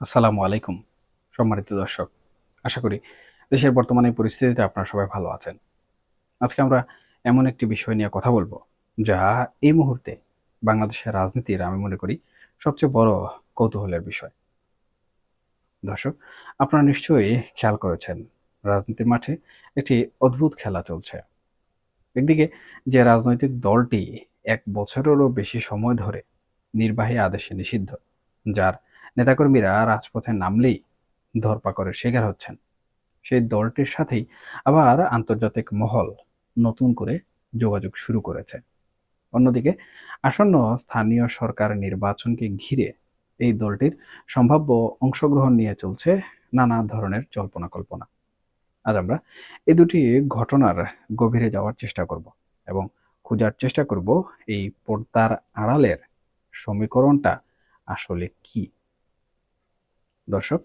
আসসালামু আলাইকুম সম্মানিত দর্শক। আশা করি দেশের বর্তমানে এই পরিস্থিতিতে আপনারা সবাই ভালো আছেন। আজকে আমরা এমন একটি বিষয় নিয়ে কথা বলব, যা এই মুহূর্তে বাংলাদেশের রাজনীতির আমি মনে করি সবচেয়ে বড় কৌতূহলের বিষয়। দর্শক, আপনারা নিশ্চয়ই খেয়াল করেছেন রাজনীতির মাঠে একটি অদ্ভুত খেলা চলছে। একদিকে যে রাজনৈতিক দলটি ১ বছরেরও বেশি সময় ধরে নির্বাহী আদেশে নিষিদ্ধ, যার নেতাকর্মীরা রাজপথে নামলেই ধরপাকড়ের শিকার হচ্ছেন, সেই দলটির সাথেই আবার আন্তর্জাতিক মহল নতুন করে যোগাযোগ শুরু করেছে। অন্যদিকে আসন্ন স্থানীয় সরকার নির্বাচনকে ঘিরে এই দলটির সম্ভাব্য অংশগ্রহণ নিয়ে চলছে নানা ধরনের জল্পনা-কল্পনা। আজ আমরা এই দুটি ঘটনার গভীরে যাওয়ার চেষ্টা করব এবং খোঁজার চেষ্টা করব এই পর্দার আড়ালের সমীকরণটা আসলে কি। দর্শক,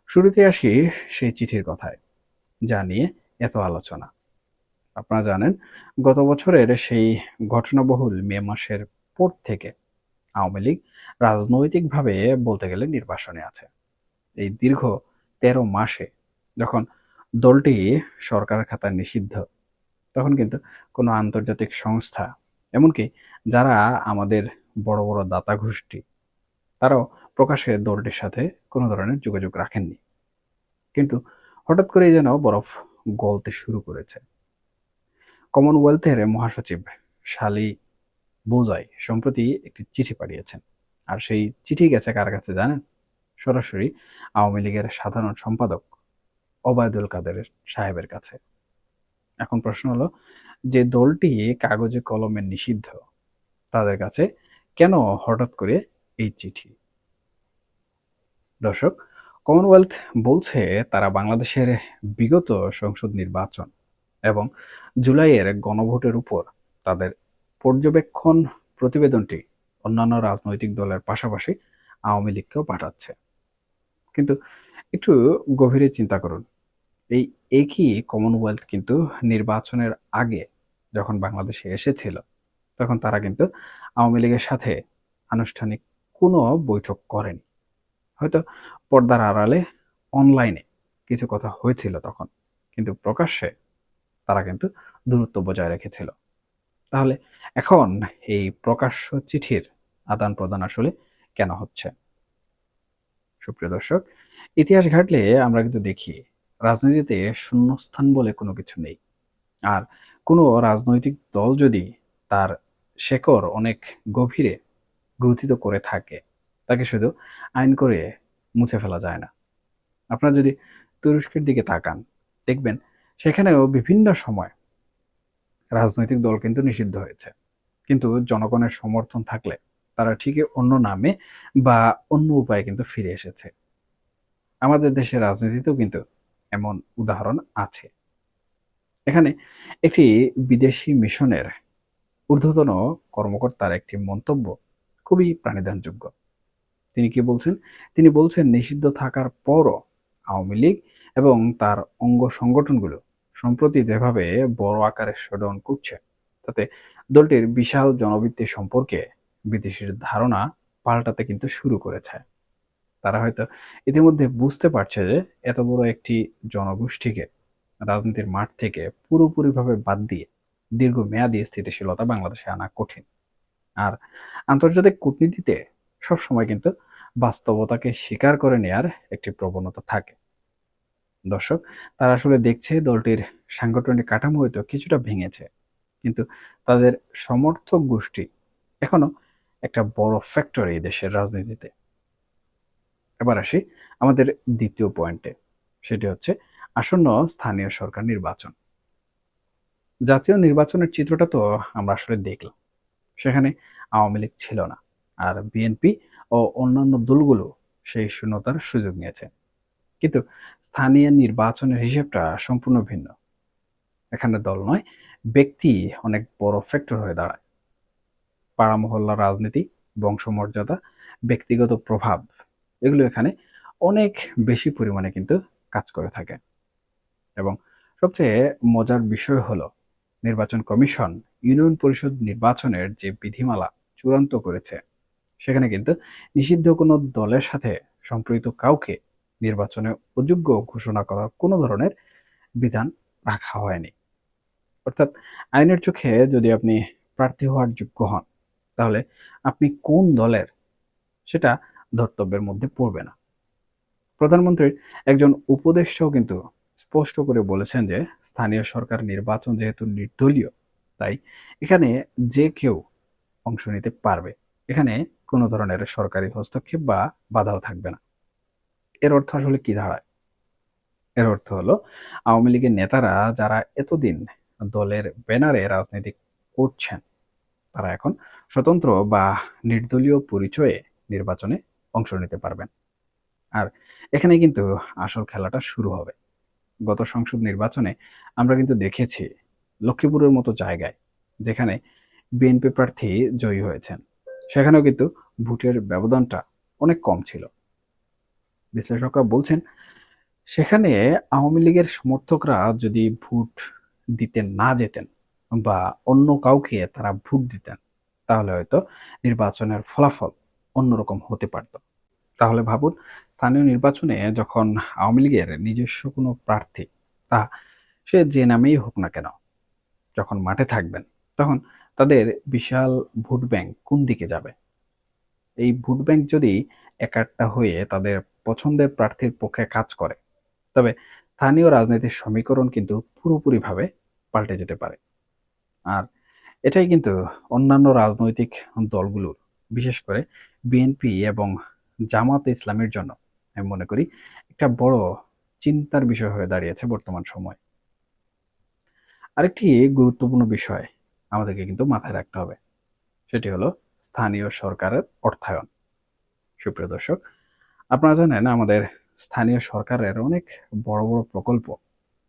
শুরুতে আসি সেই চিঠির কথায়, যা নিয়ে এত আলোচনা। আপনারা জানেন, গত বছরের সেই ঘটনাবহুল মে মাসের পর থেকে আওয়ামী লীগ রাজনৈতিকভাবে বলতে গেলে নির্বাসনে আছে। এই দীর্ঘ ১৩ মাসে যখন দলটি সরকারের খাতায় নিষিদ্ধ, তখন কিন্তু কোনো আন্তর্জাতিক সংস্থা, এমনকি যারা আমাদের বড় বড় দাতা গোষ্ঠী, তারাও প্রকাশ্যে দলটির সাথে কোনো ধরনের যোগাযোগ রাখেননি। কিন্তু হঠাৎ করেই যেন বরফ গলতে শুরু করেছে। কমনওয়েলথের মহাসচিব শালী বোজাই সম্প্রতি একটি চিঠি পাঠিয়েছেন। আর সেই চিঠি গেছে কার কাছে জানেন? সরাসরি আওয়ামী লীগের সাধারণ সম্পাদক ওবায়দুল কাদের সাহেবের কাছে। এখন প্রশ্ন হলো, যে দলটি কাগজে কলমে নিষিদ্ধ, তাদের কাছে কেন হঠাৎ করে এই চিঠি? দর্শক, কমনওয়েলথ বলছে তারা বাংলাদেশের বিগত সংসদ নির্বাচন এবং জুলাইয়ের গণভোটের উপর তাদের পর্যবেক্ষণ প্রতিবেদনটি অন্যান্য রাজনৈতিক দলের পাশাপাশি আওয়ামী লীগকেও পাঠাচ্ছে। কিন্তু একটু গভীরে চিন্তা করুন, এই একই কমনওয়েলথ কিন্তু নির্বাচনের আগে যখন বাংলাদেশে এসেছিল, তখন তারা কিন্তু আওয়ামী লীগের সাথে আনুষ্ঠানিক কোনো বৈঠক করেনি। হয়তো পর্দার আড়ালে অনলাইনে কিছু কথা হয়েছিল তখন, কিন্তু প্রকাশ্যে তারা কিন্তু দূরত্ব বজায় রেখেছিল। তাহলে এখন এই প্রকাশ্য চিঠির আদান-প্রদান আসলে কেন হচ্ছে? সুপ্রিয় দর্শক, ইতিহাস ঘাটলে আমরা কিন্তু দেখি রাজনীতিতে শূন্যস্থান বলে কোনো কিছু নেই। আর কোনো রাজনৈতিক দল যদি তার শেকড় অনেক গভীরে গ্রথিত করে থাকে, তাকে শুধু আইন করে মুছে ফেলা যায় না। আপনারা যদি তুরস্কের দিকে তাকান, দেখবেন সেখানেও বিভিন্ন সময় রাজনৈতিক দল কিন্তু নিষিদ্ধ হয়েছে। কিন্তু জনগণের সমর্থন থাকলে তারা ঠিকই অন্য নামে বা অন্য উপায়ে কিন্তু ফিরে এসেছে। আমাদের দেশের রাজনীতিতেও কিন্তু এমন উদাহরণ আছে। এখানে একটি বিদেশি মিশনের ঊর্ধ্বতন কর্মকর্তার একটি মন্তব্য খুবই প্রাণিধানযোগ্য। তিনি কি বলছেন? তিনি বলছেন, নিষিদ্ধ থাকার পরও আওয়ামী লীগ এবং তার অঙ্গ সংগঠনগুলো সম্প্রতি যেভাবে বড় আকারে শোডাউন করছে, তাতে দলটির বিশাল জনবৃত্তি সম্পর্কে বিদেশির ধারণা পাল্টাতে কিন্তু শুরু করেছে। তারা হয়তো ইতিমধ্যে বুঝতে পারছে যে এত বড় একটি জনগোষ্ঠীকে রাজনীতির মাঠ থেকে পুরোপুরিভাবে বাদ দিয়ে দীর্ঘমেয়াদী স্থিতিশীলতা বাংলাদেশে আনা কঠিন। আর আন্তর্জাতিক কূটনীতিতে সবসময় কিন্তু বাস্তবতাকে স্বীকার করে নেয়ার একটি প্রবণতা থাকে। দর্শক, তারা আসলে দেখছে দলটির সাংগঠনিক কাঠামো হয়তো কিছুটা ভেঙেছে, কিন্তু তাদের সমর্থক গোষ্ঠী এখনো একটা বড় ফ্যাক্টর এই দেশের রাজনীতিতে। এবার আসি আমাদের দ্বিতীয় পয়েন্টে, সেটি হচ্ছে আসন্ন স্থানীয় সরকার নির্বাচন। জাতীয় নির্বাচনের চিত্রটা তো আমরা আসলে দেখলাম। সেখানে আওয়ামী লীগ ছিল না, আর বিএনপি ও অন্যান্য দলগুলো সেই শূন্যতার সুযোগ নিয়েছে। কিন্তু স্থানীয় নির্বাচনের হিসেবটা সম্পূর্ণ ভিন্ন। এখানে দল নয়, ব্যক্তি অনেক বড় ফ্যাক্টর হয়ে দাঁড়ায়। পাড়া মহল্লার রাজনীতি, বংশমর্যাদা, ব্যক্তিগত প্রভাব, এগুলো এখানে অনেক বেশি পরিমাণে কিন্তু কাজ করে থাকে। এবং সবচেয়ে মজার বিষয় হলো, নির্বাচন কমিশন ইউনিয়ন পরিষদ নির্বাচনের যে বিধিমালা চূড়ান্ত করেছে, সেখানে কিন্তু নিষিদ্ধ কোনো দলের সাথে সম্পৃক্ত কাউকে নির্বাচনে অযোগ্য ঘোষণা করার কোনো ধরনের বিধান রাখা হয়নি। অর্থাৎ আইনের চোখে যদি আপনি প্রার্থী হওয়ার যোগ্য হন, তাহলে আপনি কোন দলের সেটা ধর্তব্যের মধ্যে পড়বে না। প্রধানমন্ত্রীর একজন উপদেষ্টাও কিন্তু স্পষ্ট করে বলেছেন যে স্থানীয় সরকার নির্বাচন যেহেতু নির্দলীয়, তাই এখানে যে কেউ অংশ নিতে পারবে। এখানে কোনো ধরনের সরকারি হস্তক্ষেপ বা বাধাও থাকবে না। এর অর্থ আসলে কি দাঁড়ায়? এর অর্থ হলো আওয়ামী লীগের নেতারা যারা এতদিন দলের ব্যানারে রাজনীতি করছেন, তারা এখন স্বতন্ত্র বা নির্দলীয় পরিচয়ে নির্বাচনে অংশ নিতে পারবেন। আর এখানে কিন্তু আসল খেলাটা শুরু হবে। গত সংসদ নির্বাচনে আমরা কিন্তু দেখেছি লক্ষ্মীপুরের মতো জায়গায়, যেখানে বিএনপি প্রার্থী জয়ী হয়েছেন, সেখানেও কিন্তু ভোটের ব্যবধানটা অনেক কম ছিল। বিশ্লেষকরা বলছেন সেখানে আওয়ামী লীগের সমর্থকরা যদি ভোট দিতে না যেতেন বা অন্য কাউকে তারা ভোট দিতেন, তাহলে হয়তো নির্বাচনের ফলাফল অন্যরকম হতে পারত। তাহলে ভাবুন, স্থানীয় নির্বাচনে যখন আওয়ামী লীগের নিজস্ব কোনো প্রার্থী, তা সে যে নামেই হোক না কেন, যখন মাঠে থাকবেন, তখন তাদের বিশাল ভোট ব্যাংক কোন দিকে যাবে? এই ভোট ব্যাংক যদি একাট্টা হয়ে তাদের পছন্দের প্রার্থীর পক্ষে কাজ করে, তবে স্থানীয় রাজনীতির সমীকরণ কিন্তু পুরোপুরিভাবে পাল্টে যেতে পারে। আর এটাই কিন্তু অন্যান্য রাজনৈতিক দলগুলোর, বিশেষ করে বিএনপি এবং জামাতে ইসলামের জন্য আমি মনে করি একটা বড় চিন্তার বিষয় হয়ে দাঁড়িয়েছে বর্তমান সময়। আরেকটি গুরুত্বপূর্ণ বিষয় আমাদেরকে কিন্তু মাথায় রাখতে হবে, সেটি হলো স্থানীয় সরকারের অর্থায়ন। সুপ্রিয় দর্শক, আপনারা জানেন আমাদের স্থানীয় সরকারের অনেক বড় বড় প্রকল্প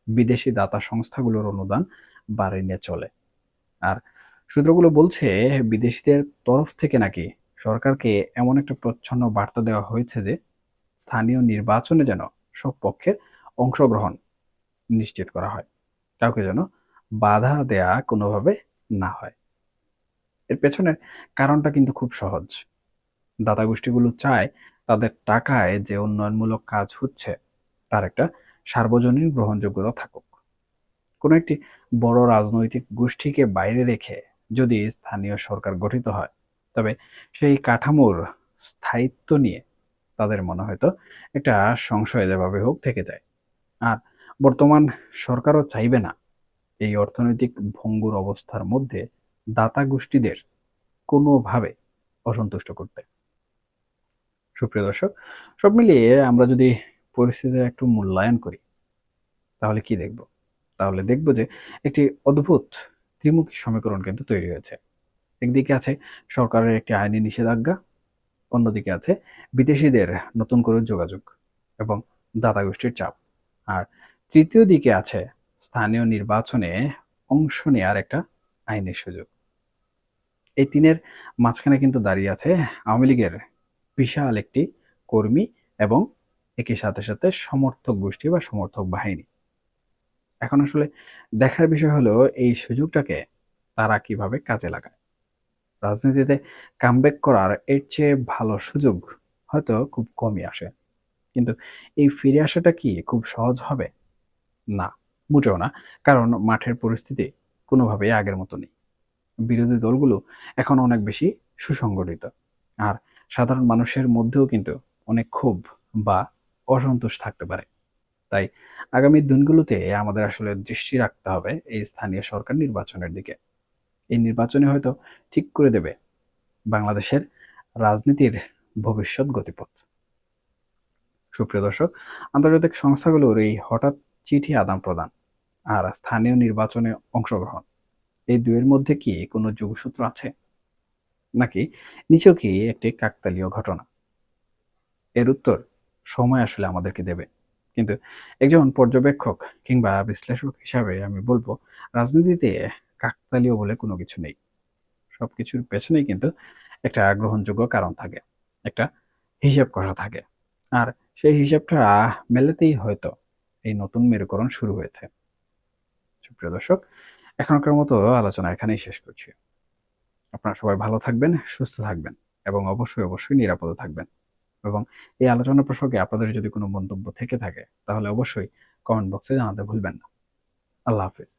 বিদেশি দাতা সংস্থাগুলোর অনুদান বাড়ি নিয়ে চলে। আর সূত্রগুলো বলছে বিদেশিদের তরফ থেকে নাকি সরকারকে এমন একটা প্রচ্ছন্ন বার্তা দেওয়া হয়েছে যে স্থানীয় নির্বাচনে যেন সব পক্ষের অংশগ্রহণ নিশ্চিত করা হয়, কাউকে যেন বাধা দেয়া কোনোভাবে না হয়। এর পেছনের কারণটা কিন্তু খুব সহজ। দাতা গোষ্ঠীগুলো চায় তাদের টাকায় যে উন্নয়নমূলক কাজ হচ্ছে তার একটা সার্বজনীন গ্রহণযোগ্যতা থাকুক। কোনো একটি বড় রাজনৈতিক গোষ্ঠীকে বাইরে রেখে যদি স্থানীয় সরকার গঠিত হয়, তবে সেই কাঠামোর স্থায়িত্ব নিয়ে তাদের মনে হয়তো একটা সংশয় যেভাবে হোক থেকে যায়। আর বর্তমান সরকারও চাইবে না এই অর্থনৈতিক ভঙ্গুর অবস্থার মধ্যে দাতা গোষ্ঠীদের কোনোভাবে অসন্তুষ্ট করতে। সুপ্রিয় দর্শক, সব মিলিয়ে আমরা যদি পরিস্থিতির একটু মূল্যায়ন করি, তাহলে কি দেখব? তাহলে দেখব যে একটি অদ্ভুত ত্রিমুখী সমীকরণ কিন্তু তৈরি হয়েছে। একদিকে আছে সরকারের একটি আইনি নিষেধাজ্ঞা, অন্যদিকে আছে বিদেশিদের নতুন করে যোগাযোগ এবং দাতা গোষ্ঠীর চাপ, আর তৃতীয় দিকে আছে স্থানীয় নির্বাচনে অংশ নেয়ার একটা আইনের সুযোগ। এই তিনের মাঝখানে কিন্তু দাঁড়িয়ে আছে আওয়ামী লীগের বিশাল একটি কর্মী এবং একই সাথে সাথে সমর্থক গোষ্ঠী বা সমর্থক বাহিনী। এখন আসলে দেখার বিষয় হলো এই সুযোগটাকে তারা কিভাবে কাজে লাগায়। রাজনীতিতে কামব্যাক করার এর চেয়ে ভালো সুযোগ হয়তো খুব কমই আসে, কিন্তু এই ফিরে আসাটা কি খুব সহজ হবে? না, মোটেও না। কারণ মাঠের পরিস্থিতি কোনোভাবেই আগের মতো নেই। বিরোধী দলগুলো এখন অনেক বেশি সুসংগঠিত, আর সাধারণ মানুষের মধ্যেও কিন্তু অনেক ক্ষোভ বা অসন্তোষ থাকতে পারে। তাই আগামী দিনগুলোতে আমাদের আসলে দৃষ্টি রাখতে হবে এই স্থানীয় সরকার নির্বাচনের দিকে। এই নির্বাচনে হয়তো ঠিক করে দেবে বাংলাদেশের রাজনীতির ভবিষ্যৎ গতিপথ। সুপ্রিয় দর্শক, আন্তর্জাতিক সংস্থাগুলোর এই হঠাৎ চিঠি আদান-প্রদান আর স্থানীয় নির্বাচনে অংশগ্রহণ, এই দুইয়ের মধ্যে কি কোনো যোগসূত্র আছে? নাকি নিছকই কি একটি কাকতালীয় ঘটনা? এর উত্তর সময় আসলে আমাদেরকে দেবে। কিন্তু একজন পর্যবেক্ষক কিংবা বিশ্লেষক হিসাবে আমি বলব, রাজনীতিতে কাকতালীয় বলে কোনো কিছু নেই। সবকিছুর পেছনেই কিন্তু একটা গ্রহণযোগ্য কারণ থাকে, একটা হিসেব কষা থাকে। আর সেই হিসাবটা মেলাতেই হয়তো এই নতুন মেরুকরণ শুরু হয়েছে। সুপ্রিয় দর্শক, এখনকার মতো আলোচনা এখানেই শেষ করছি। আপনারা সবাই ভালো থাকবেন, সুস্থ থাকবেন এবং অবশ্যই নিরাপদে থাকবেন। এবং এই আলোচনা প্রসঙ্গে আপনাদের যদি কোনো মন্তব্য থেকে থাকে তাহলে অবশ্যই কমেন্ট বক্সে জানাতে ভুলবেন না। আল্লাহ হাফেজ।